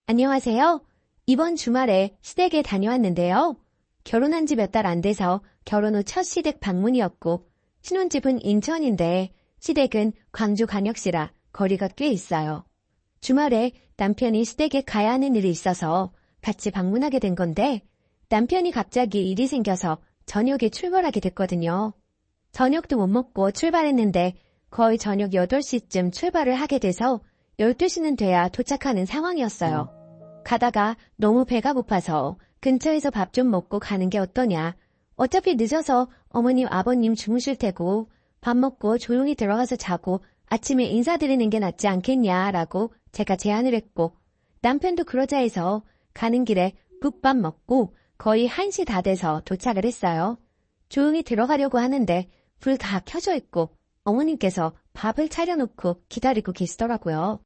안녕하세요. 이번 주말에 시댁에 다녀왔는데요. 결혼한 지 몇 달 안 돼서 결혼 후 첫 시댁 방문이었고, 신혼집은 인천인데 시댁은 광주광역시라 거리가 꽤 있어요. 주말에 남편이 시댁에 가야 하는 일이 있어서 같이 방문하게 된 건데, 남편이 갑자기 일이 생겨서 저녁에 출발하게 됐거든요. 저녁도 못 먹고 출발했는데 거의 저녁 8시쯤 출발을 하게 돼서 12시는 돼야 도착하는 상황이었어요. 가다가 너무 배가 고파서 근처에서 밥 좀 먹고 가는 게 어떠냐. 어차피 늦어서 어머님, 아버님 주무실 테고 밥 먹고 조용히 들어가서 자고 아침에 인사드리는 게 낫지 않겠냐라고 제가 제안을 했고, 남편도 그러자 해서 가는 길에 국밥 먹고 거의 1시 다 돼서 도착을 했어요. 조용히 들어가려고 하는데 불 다 켜져 있고 어머님께서 밥을 차려놓고 기다리고 계시더라고요.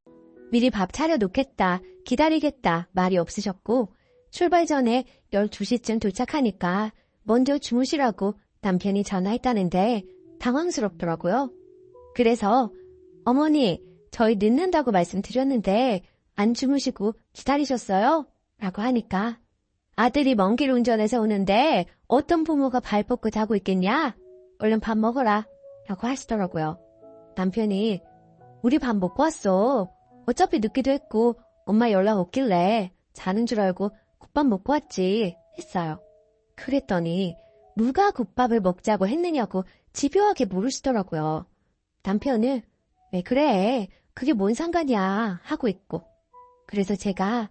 미리 밥 차려놓겠다, 기다리겠다 말이 없으셨고, 출발 전에 12시쯤 도착하니까 먼저 주무시라고 남편이 전화했다는데 당황스럽더라고요. 그래서 어머니, 저희 늦는다고 말씀드렸는데 안 주무시고 기다리셨어요? 라고 하니까 아들이 먼 길 운전해서 오는데 어떤 부모가 발 뻗고 자고 있겠냐? 얼른 밥 먹어라 라고 하시더라고요. 남편이 우리 밥 먹고 왔어. 어차피 늦기도 했고 엄마 연락 없길래 자는 줄 알고 국밥 먹고 왔지 했어요. 그랬더니 누가 국밥을 먹자고 했느냐고 집요하게 물으시더라고요. 남편은 왜 그래? 그게 뭔 상관이야 하고 있고. 그래서 제가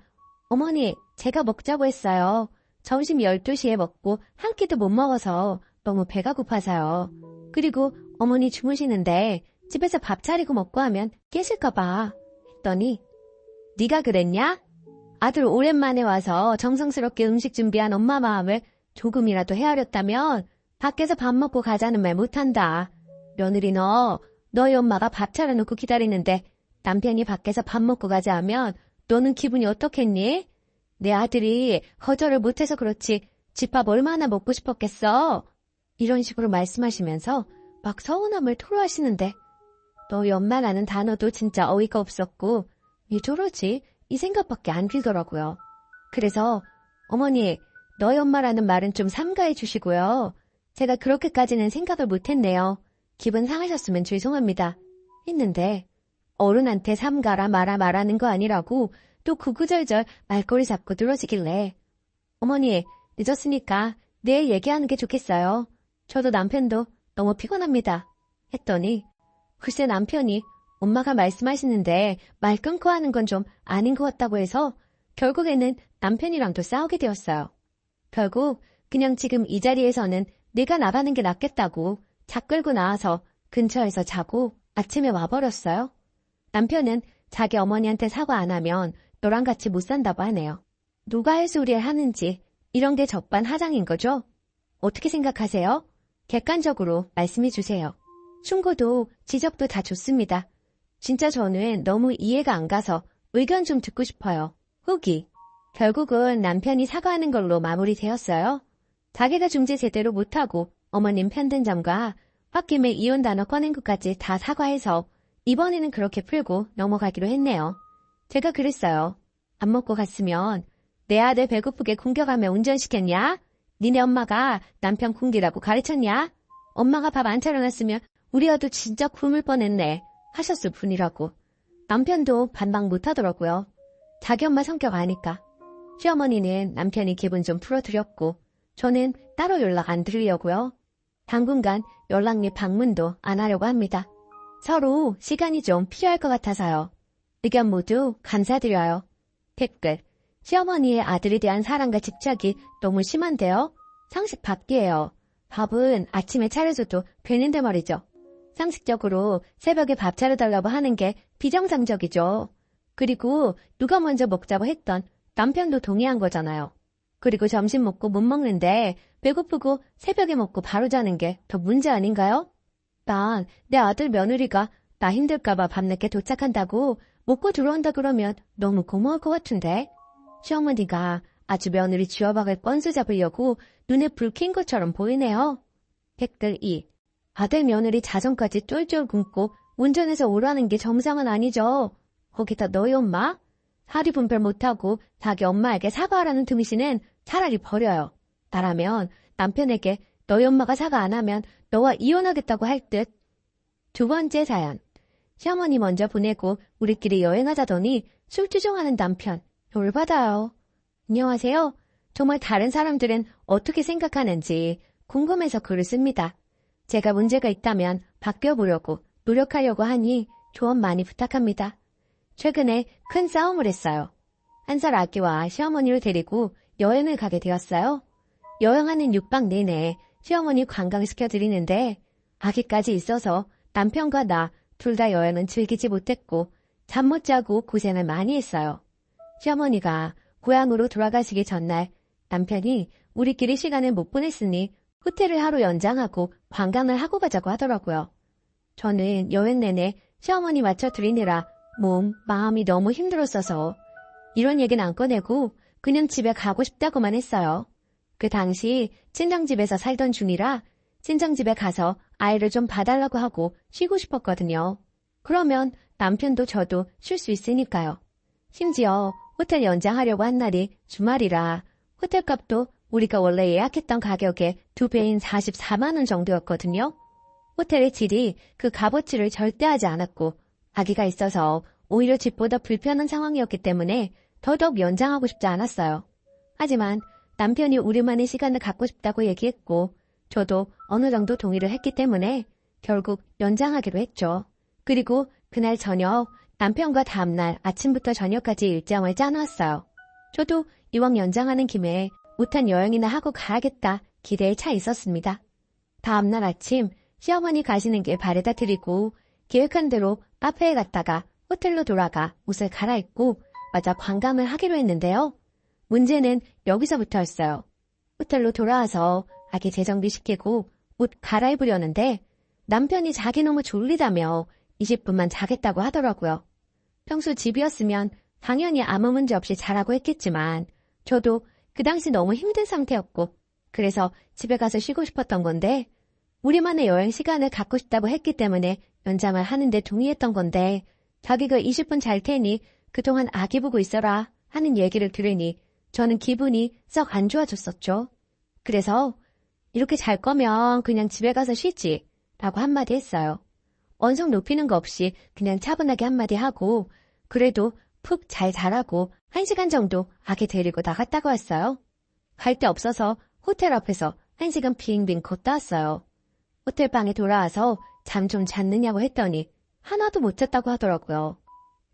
어머니, 제가 먹자고 했어요. 점심 12시에 먹고 한 끼도 못 먹어서 너무 배가 고파서요. 그리고 어머니 주무시는데 집에서 밥 차리고 먹고 하면 깨실까 봐 했더니 네가 그랬냐? 아들 오랜만에 와서 정성스럽게 음식 준비한 엄마 마음을 조금이라도 헤아렸다면 밖에서 밥 먹고 가자는 말 못한다. 며느리 너희 엄마가 밥 차려놓고 기다리는데 남편이 밖에서 밥 먹고 가자 하면 너는 기분이 어떻겠니? 내 아들이 거절을 못해서 그렇지 집밥 얼마나 먹고 싶었겠어? 이런 식으로 말씀하시면서 막 서운함을 토로하시는데 너희 엄마라는 단어도 진짜 어이가 없었고 왜 저러지? 이 생각밖에 안 들더라고요. 그래서 어머니, 너희 엄마라는 말은 좀 삼가해 주시고요. 제가 그렇게까지는 생각을 못했네요. 기분 상하셨으면 죄송합니다. 했는데 어른한테 삼가라 마라 말하는 거 아니라고 또 구구절절 말꼬리 잡고 늘어지길래 어머니, 늦었으니까 내일 얘기하는 게 좋겠어요. 저도 남편도 너무 피곤합니다. 했더니 글쎄 남편이 엄마가 말씀하시는데 말 끊고 하는 건 좀 아닌 것 같다고 해서 결국에는 남편이랑도 싸우게 되었어요. 결국 그냥 지금 이 자리에서는 내가 나가는 게 낫겠다고 차 끌고 나와서 근처에서 자고 아침에 와버렸어요. 남편은 자기 어머니한테 사과 안 하면 너랑 같이 못 산다고 하네요. 누가 할 소리를 하는지 이런 게 적반하장인 거죠? 어떻게 생각하세요? 객관적으로 말씀해 주세요. 충고도 지적도 다 좋습니다. 진짜 저는 너무 이해가 안 가서 의견 좀 듣고 싶어요. 후기. 결국은 남편이 사과하는 걸로 마무리되었어요. 자기가 중재 제대로 못하고 어머님 편든 점과 홧김에 이혼 단어 꺼낸 것까지 다 사과해서 이번에는 그렇게 풀고 넘어가기로 했네요. 제가 그랬어요. 안 먹고 갔으면 내 아들 배고프게 굶겨가며 운전시켰냐? 니네 엄마가 남편 굶기라고 가르쳤냐? 엄마가 밥 안 차려놨으면 우리 아들 진짜 굶을 뻔했네 하셨을 뿐이라고. 남편도 반박 못하더라고요. 자기 엄마 성격 아니까. 시어머니는 남편이 기분 좀 풀어드렸고 저는 따로 연락 안 드리려고요. 당분간 연락 및 방문도 안 하려고 합니다. 서로 시간이 좀 필요할 것 같아서요. 의견 모두 감사드려요. 댓글. 시어머니의 아들에 대한 사랑과 집착이 너무 심한데요. 상식 밖이에요. 밥은 아침에 차려줘도 되는데 말이죠. 상식적으로 새벽에 밥 차려달라고 하는 게 비정상적이죠. 그리고 누가 먼저 먹자고 했던 남편도 동의한 거잖아요. 그리고 점심 먹고 못 먹는데 배고프고 새벽에 먹고 바로 자는 게 더 문제 아닌가요? 난 내 아들 며느리가 나 힘들까봐 밤늦게 도착한다고 먹고 들어온다 그러면 너무 고마울 것 같은데. 시어머니가 아주 며느리 쥐어박을 뻔수 잡으려고 눈에 불 킨 것처럼 보이네요. 댓글 2. 아들 며느리 자정까지 쫄쫄 굶고 운전해서 오라는 게 정상은 아니죠. 거기다 너희 엄마? 사리 분별 못하고 자기 엄마에게 사과하라는 틈이시는 차라리 버려요. 나라면 남편에게 너희 엄마가 사과 안 하면 너와 이혼하겠다고 할 듯. 두 번째 사연. 시어머니 먼저 보내고 우리끼리 여행하자더니 술주정하는 남편. 열받아요. 안녕하세요. 정말 다른 사람들은 어떻게 생각하는지 궁금해서 글을 씁니다. 제가 문제가 있다면 바뀌어보려고 노력하려고 하니 조언 많이 부탁합니다. 최근에 큰 싸움을 했어요. 한 살 아기와 시어머니를 데리고 여행을 가게 되었어요. 여행하는 6박 내내 시어머니 관광시켜드리는데 아기까지 있어서 남편과 나 둘 다 여행은 즐기지 못했고 잠 못 자고 고생을 많이 했어요. 시어머니가 고향으로 돌아가시기 전날 남편이 우리끼리 시간을 못 보냈으니 호텔을 하루 연장하고 관광을 하고 가자고 하더라고요. 저는 여행 내내 시어머니 맞춰드리느라 마음이 너무 힘들었어서 이런 얘기는 안 꺼내고 그냥 집에 가고 싶다고만 했어요. 그 당시 친정집에서 살던 중이라 친정집에 가서 아이를 좀 봐달라고 하고 쉬고 싶었거든요. 그러면 남편도 저도 쉴 수 있으니까요. 심지어 호텔 연장하려고 한 날이 주말이라 호텔값도 우리가 원래 예약했던 가격의 2배인 44만 원 정도였거든요. 호텔의 질이 그 값어치를 절대 하지 않았고 아기가 있어서 오히려 집보다 불편한 상황이었기 때문에 더더욱 연장하고 싶지 않았어요. 하지만 남편이 우리만의 시간을 갖고 싶다고 얘기했고 저도 어느 정도 동의를 했기 때문에 결국 연장하기로 했죠. 그리고 그날 저녁 남편과 다음날 아침부터 저녁까지 일정을 짜놓았어요. 저도 이왕 연장하는 김에 못한 여행이나 하고 가야겠다 기대에 차 있었습니다. 다음날 아침 시어머니 가시는 길 바래다 드리고 계획한 대로 카페에 갔다가 호텔로 돌아가 옷을 갈아입고 마저 관광을 하기로 했는데요. 문제는 여기서부터였어요. 호텔로 돌아와서 아기 재정비시키고 옷 갈아입으려는데 남편이 자기 너무 졸리다며 20분만 자겠다고 하더라고요. 평소 집이었으면 당연히 아무 문제 없이 자라고 했겠지만 저도 그 당시 너무 힘든 상태였고 그래서 집에 가서 쉬고 싶었던 건데 우리만의 여행 시간을 갖고 싶다고 했기 때문에 연장을 하는데 동의했던 건데 자기가 20분 잘 테니 그동안 아기 보고 있어라 하는 얘기를 들으니 저는 기분이 썩 안 좋아졌었죠. 그래서 이렇게 잘 거면 그냥 집에 가서 쉬지 라고 한마디 했어요. 언성 높이는 거 없이 그냥 차분하게 한마디 하고 그래도 푹 잘 자라고 1시간 정도 아기 데리고 나갔다가 왔어요. 갈 데 없어서 호텔 앞에서 1시간 빙빙 걷다 왔어요. 호텔 방에 돌아와서 잠 좀 잤느냐고 했더니 하나도 못 잤다고 하더라고요.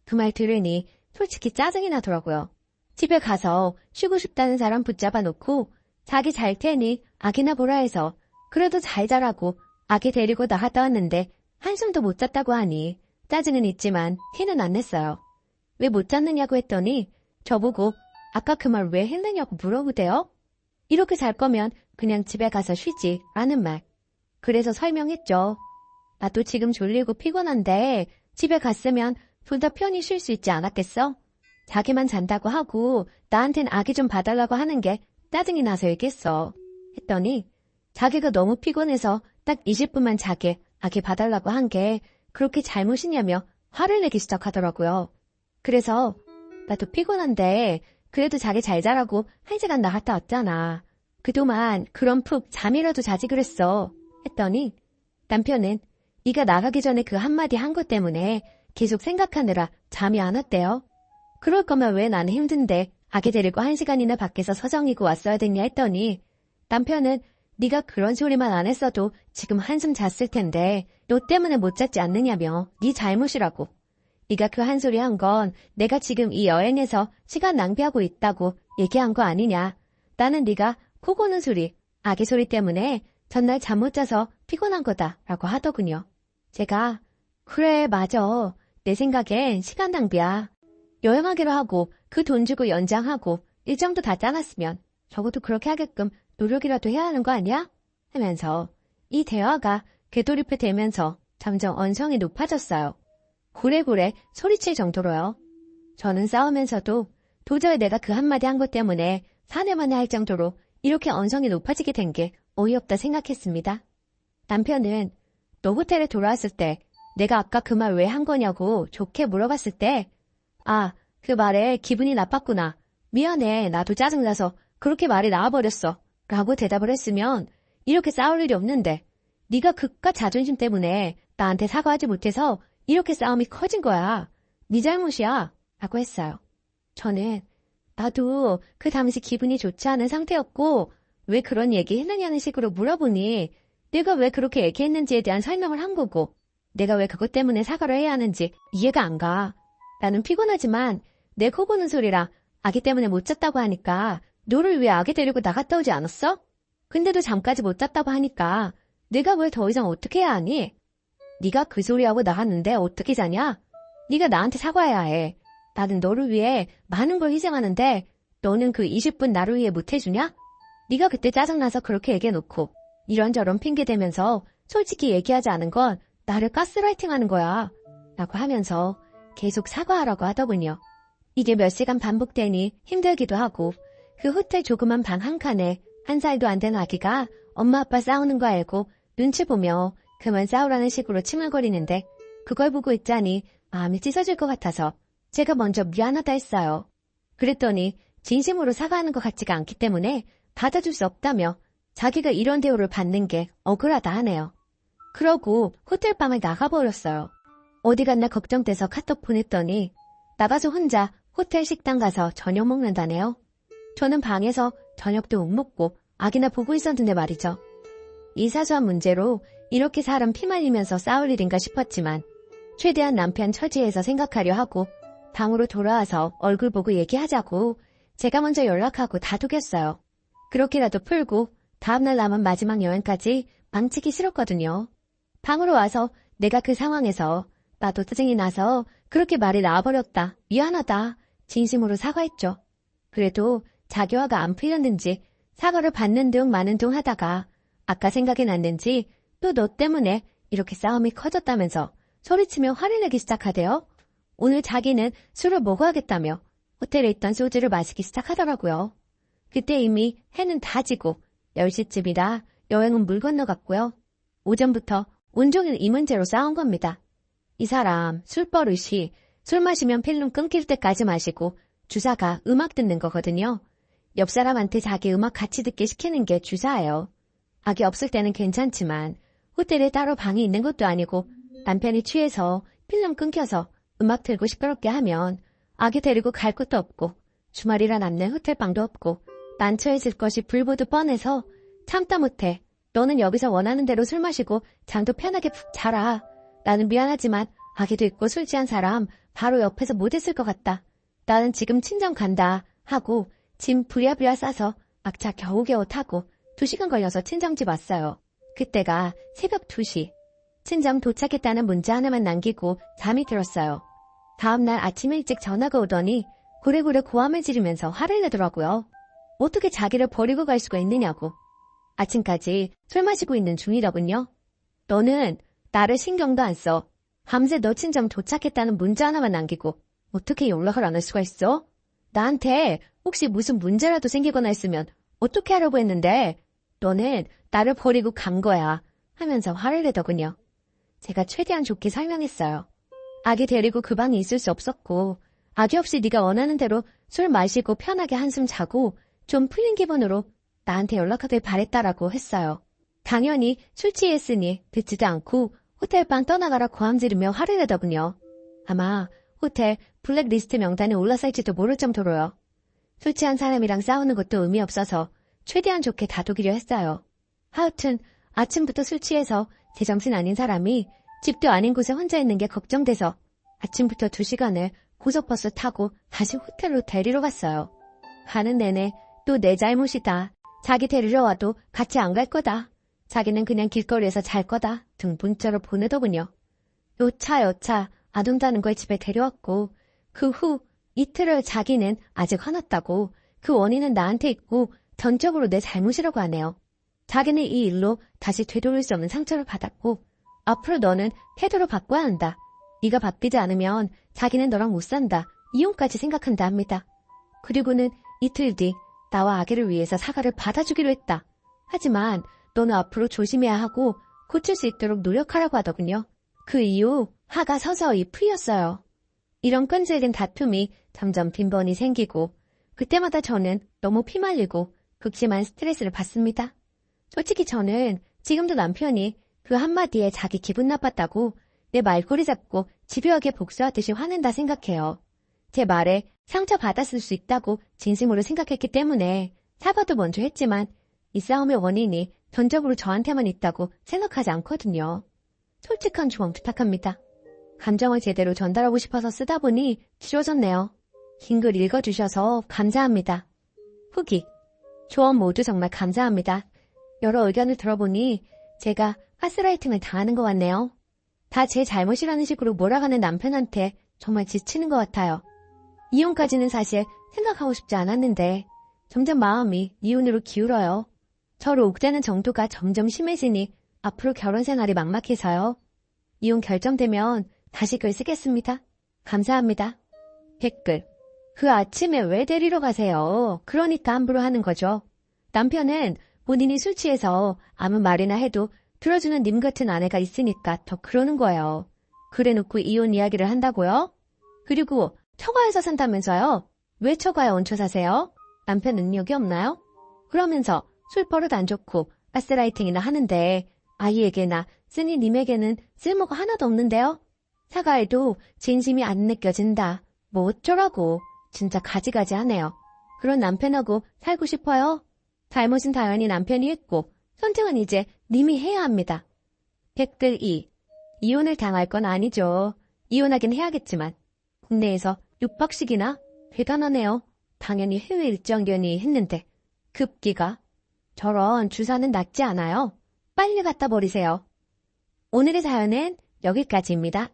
그 말 들으니 솔직히 짜증이 나더라고요. 집에 가서 쉬고 싶다는 사람 붙잡아 놓고 자기 잘 테니 아기나 보라 해서 그래도 잘 자라고 아기 데리고 나갔다 왔는데 한숨도 못 잤다고 하니 짜증은 있지만 티는 안 냈어요. 왜 못 잤느냐고 했더니 저보고 아까 그 말 왜 했느냐고 물어보대요. 이렇게 잘 거면 그냥 집에 가서 쉬지 라는 말. 그래서 설명했죠. 나도 지금 졸리고 피곤한데 집에 갔으면 둘 다 편히 쉴 수 있지 않았겠어? 자기만 잔다고 하고 나한텐 아기 좀 봐달라고 하는 게 짜증이 나서 얘기했어. 했더니 자기가 너무 피곤해서 딱 20분만 자게 아기 봐달라고 한 게 그렇게 잘못이냐며 화를 내기 시작하더라고요. 그래서 나도 피곤한데 그래도 자기 잘 자라고 1시간 나갔다 왔잖아. 그동안 그럼 푹 잠이라도 자지 그랬어. 했더니 남편은 네가 나가기 전에 그 한마디 한 것 때문에 계속 생각하느라 잠이 안 왔대요. 그럴 거면 왜 나는 힘든데 아기 데리고 1시간이나 밖에서 서성이고 왔어야 됐냐 했더니 남편은 네가 그런 소리만 안 했어도 지금 한숨 잤을 텐데 너 때문에 못 잤지 않느냐며 네 잘못이라고. 네가 그 한 소리 한 건 내가 지금 이 여행에서 시간 낭비하고 있다고 얘기한 거 아니냐. 나는 네가 코 고는 소리, 아기 소리 때문에 전날 잠 못 자서 피곤한 거다 라고 하더군요. 제가 그래 맞아. 내 생각엔 시간 낭비야. 여행하기로 하고 그 돈 주고 연장하고 일정도 다 짜놨으면 적어도 그렇게 하게끔 노력이라도 해야 하는 거 아니야? 하면서 이 대화가 궤도리표 되면서 점점 언성이 높아졌어요. 고래고래 소리칠 정도로요. 저는 싸우면서도 도저히 내가 그 한마디 한 것 때문에 사내만에 할 정도로 이렇게 언성이 높아지게 된 게 어이없다 생각했습니다. 남편은 너 호텔에 돌아왔을 때 내가 아까 그 말 왜 한 거냐고 좋게 물어봤을 때 아, 그 말에 기분이 나빴구나. 미안해. 나도 짜증나서 그렇게 말이 나와버렸어. 라고 대답을 했으면 이렇게 싸울 일이 없는데 네가 그깟 자존심 때문에 나한테 사과하지 못해서 이렇게 싸움이 커진 거야. 네 잘못이야. 라고 했어요. 저는 나도 그 당시 기분이 좋지 않은 상태였고 왜 그런 얘기 했느냐는 식으로 물어보니 내가 왜 그렇게 얘기했는지에 대한 설명을 한 거고 내가 왜 그것 때문에 사과를 해야 하는지 이해가 안 가. 나는 피곤하지만 내 코 고는 소리라 아기 때문에 못 잤다고 하니까 너를 위해 아기 데리고 나갔다 오지 않았어? 근데도 잠까지 못 잤다고 하니까 내가 뭘 더 이상 어떻게 해야 하니? 네가 그 소리하고 나갔는데 어떻게 자냐? 네가 나한테 사과해야 해. 나는 너를 위해 많은 걸 희생하는데 너는 그 20분 나를 위해 못 해주냐? 네가 그때 짜증나서 그렇게 얘기해놓고 이런저런 핑계대면서 솔직히 얘기하지 않은 건 나를 가스라이팅하는 거야. 라고 하면서 계속 사과하라고 하더군요. 이게 몇 시간 반복되니 힘들기도 하고 그 호텔 조그만 방 한 칸에 1살도 안 된 아기가 엄마 아빠 싸우는 거 알고 눈치 보며 그만 싸우라는 식으로 칭얼거리는데 그걸 보고 있자니 마음이 찢어질 것 같아서 제가 먼저 미안하다 했어요. 그랬더니 진심으로 사과하는 것 같지가 않기 때문에 받아줄 수 없다며 자기가 이런 대우를 받는 게 억울하다 하네요. 그러고 호텔방을 나가버렸어요. 어디 갔나 걱정돼서 카톡 보냈더니 나가서 혼자 호텔 식당 가서 저녁 먹는다네요. 저는 방에서 저녁도 못 먹고 아기나 보고 있었는데 말이죠. 이 사소한 문제로 이렇게 사람 피 말리면서 싸울 일인가 싶었지만 최대한 남편 처지에서 생각하려 하고 방으로 돌아와서 얼굴 보고 얘기하자고 제가 먼저 연락하고 다독였어요. 그렇게라도 풀고 다음날 남은 마지막 여행까지 망치기 싫었거든요. 방으로 와서 내가 그 상황에서 나도 짜증이 나서 그렇게 말이 나와버렸다. 미안하다. 진심으로 사과했죠. 그래도 자기 화가 안 풀렸는지 사과를 받는 둥 마는 둥 하다가 아까 생각이 났는지 또 너 때문에 이렇게 싸움이 커졌다면서 소리치며 화를 내기 시작하대요. 오늘 자기는 술을 먹어야겠다며 호텔에 있던 소주를 마시기 시작하더라고요. 그때 이미 해는 다 지고 10시쯤이라 여행은 물 건너갔고요. 오전부터 온종일 이 문제로 싸운 겁니다. 이 사람 술버릇이 술 마시면 필름 끊길 때까지 마시고 주사가 음악 듣는 거거든요. 옆 사람한테 자기 음악 같이 듣게 시키는 게 주사예요. 아기 없을 때는 괜찮지만 호텔에 따로 방이 있는 것도 아니고 남편이 취해서 필름 끊겨서 음악 틀고 시끄럽게 하면 아기 데리고 갈 곳도 없고 주말이라 남는 호텔방도 없고 난처해질 것이 불보듯 뻔해서 참다 못해 너는 여기서 원하는 대로 술 마시고 잠도 편하게 푹 자라. 나는 미안하지만 아기도 있고 술 취한 사람 바로 옆에서 못 있을 것 같다. 나는 지금 친정 간다 하고 짐 부랴부랴 싸서 막차 겨우겨우 타고 2시간 걸려서 친정집 왔어요. 그때가 새벽 2시. 친정 도착했다는 문자 하나만 남기고 잠이 들었어요. 다음날 아침 일찍 전화가 오더니 고래고래 고함을 지르면서 화를 내더라고요. 어떻게 자기를 버리고 갈 수가 있느냐고. 아침까지 술 마시고 있는 중이더군요. 너는 나를 신경도 안 써. 밤새 너 친정 도착했다는 문자 하나만 남기고 어떻게 연락을 안 할 수가 있어? 나한테 혹시 무슨 문제라도 생기거나 했으면 어떻게 하려고 했는데 너는 나를 버리고 간 거야 하면서 화를 내더군요. 제가 최대한 좋게 설명했어요. 아기 데리고 그 방에 있을 수 없었고 아기 없이 네가 원하는 대로 술 마시고 편하게 한숨 자고 좀 풀린 기분으로 나한테 연락하길 바랬다라고 했어요. 당연히 술 취했으니 듣지도 않고 호텔방 떠나가라 고함 지르며 화를 내더군요. 아마 호텔 블랙리스트 명단에 올라살지도 모를 정도로요. 술 취한 사람이랑 싸우는 것도 의미 없어서 최대한 좋게 다독이려 했어요. 하여튼 아침부터 술 취해서 제정신 아닌 사람이 집도 아닌 곳에 혼자 있는 게 걱정돼서 아침부터 2시간을 고속버스 타고 다시 호텔로 데리러 갔어요. 가는 내내 또 내 잘못이다. 자기 데리러 와도 같이 안 갈 거다. 자기는 그냥 길거리에서 잘 거다 등 문자로 보내더군요. 여차 안 온다는 거에 집에 데려왔고 그 후 이틀을 자기는 아직 화났다고 그 원인은 나한테 있고 전적으로 내 잘못이라고 하네요. 자기는 이 일로 다시 되돌릴 수 없는 상처를 받았고 앞으로 너는 태도를 바꿔야 한다. 네가 바뀌지 않으면 자기는 너랑 못 산다. 이혼까지 생각한다 합니다. 그리고는 이틀 뒤 나와 아기를 위해서 사과를 받아주기로 했다. 하지만 너는 앞으로 조심해야 하고 고칠 수 있도록 노력하라고 하더군요. 그 이후 화가 서서히 풀렸어요. 이런 끈질긴 다툼이 점점 빈번히 생기고 그때마다 저는 너무 피말리고 극심한 스트레스를 받습니다. 솔직히 저는 지금도 남편이 그 한마디에 자기 기분 나빴다고 내 말꼬리 잡고 집요하게 복수하듯이 화낸다 생각해요. 제 말에 상처받았을 수 있다고 진심으로 생각했기 때문에 사과도 먼저 했지만 이 싸움의 원인이 전적으로 저한테만 있다고 생각하지 않거든요. 솔직한 조언 부탁합니다. 감정을 제대로 전달하고 싶어서 쓰다 보니 길어졌네요. 긴 글 읽어주셔서 감사합니다. 후기. 조언 모두 정말 감사합니다. 여러 의견을 들어보니 제가 가스라이팅을 당하는 것 같네요. 다 제 잘못이라는 식으로 몰아가는 남편한테 정말 지치는 것 같아요. 이혼까지는 사실 생각하고 싶지 않았는데 점점 마음이 이혼으로 기울어요. 저를 옥대는 정도가 점점 심해지니 앞으로 결혼 생활이 막막해서요. 이혼 결정되면 다시 글 쓰겠습니다. 감사합니다. 댓글. 그 아침에 왜 데리러 가세요? 그러니까 함부로 하는 거죠. 남편은 본인이 술 취해서 아무 말이나 해도 들어주는 님 같은 아내가 있으니까 더 그러는 거예요. 그래놓고 이혼 이야기를 한다고요? 그리고 처가에서 산다면서요? 왜 처가에 얹혀 사세요? 남편 능력이 없나요? 그러면서 술 버릇 안 좋고 가스라이팅이나 하는데 아이에게나 쓰니 님에게는 쓸모가 하나도 없는데요? 사과해도 진심이 안 느껴진다. 뭐 어쩌라고. 진짜 가지가지 하네요. 그런 남편하고 살고 싶어요? 잘못은 당연히 남편이 했고 선택은 이제 님이 해야 합니다. 댓글 2. 이혼을 당할 건 아니죠. 이혼하긴 해야겠지만 국내에서 6박씩이나? 대단하네요. 당연히 해외 일정견이 했는데 급기가. 저런 주사는 낫지 않아요. 빨리 갖다 버리세요. 오늘의 사연은 여기까지입니다.